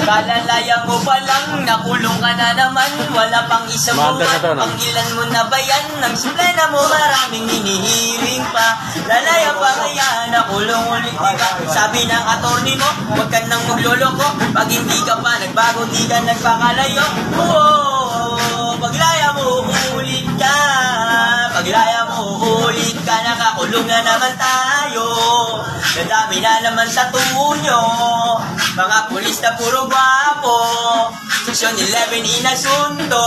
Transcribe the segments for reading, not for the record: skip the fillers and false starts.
Kalalaya mo pa lang, nakulong ka na naman. Wala pang isang buwan, pang ilan mo na ba yan? Ang simple na mo, maraming hinihiling pa. Lalaya pa kaya, nakulong ulit diba? Sabi ng attorney mo, huwag ka nang magloloko. Pag hindi ka pa nagbago, di ka nagpakalayo. Oo, paglaya mo, ulit ka. Paglaya mo, ulit ka. Nakakulong na naman tayo. Nadami na naman sa tunyo. Mga pulis na puro gwapo. Section 11 inasunto.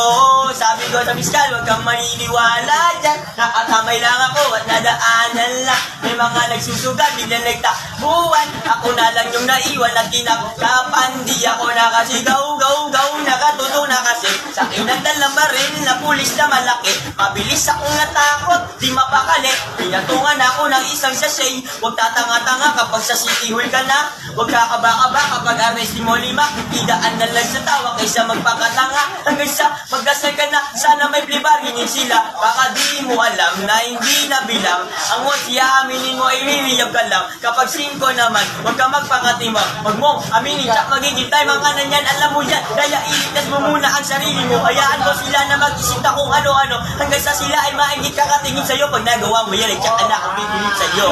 Sabi ko sa miskal, huwag kang maniniwala dyan. Nakatamay lang ako at nadaanan lang. May mga nagsusugat, biglang nagtakbuhan. Ako na lang yung naiwan at kinakapan. Di ako nakasigaw, gaw, nakatuto na kasi. Sa akin ang dalang baril na pulis na malaki. Mabilis akong natakot, di mapakali. Pinatungan ako ng isang sachet. Huwag tatanga-tanga kapag sa city hall ka na. Huwag kakaba-kaba kapag arrestin mo 5. Idaan na lang sa tawa kaysa magpakatanga. Hanggang sa magdasal ka na, sana may plibarinin sila. Baka di mo alam na hindi na bilang. Ang once iaaminin mo ay liliyab ka lang. Kapag 5 naman, huwag ka magpakatimbang. Huwag mo aminin, tsak magiging time ang kanan yan. Alam mo yan, kaya iligtas mo muna ang sarili mo. Hayaan mo sila na mag-isip na kung ano-ano. Hanggang sa sila ay maingit kakatingin sa'yo. Pag nagawa mo yan, ay tsak na ang pipilip sa'yo.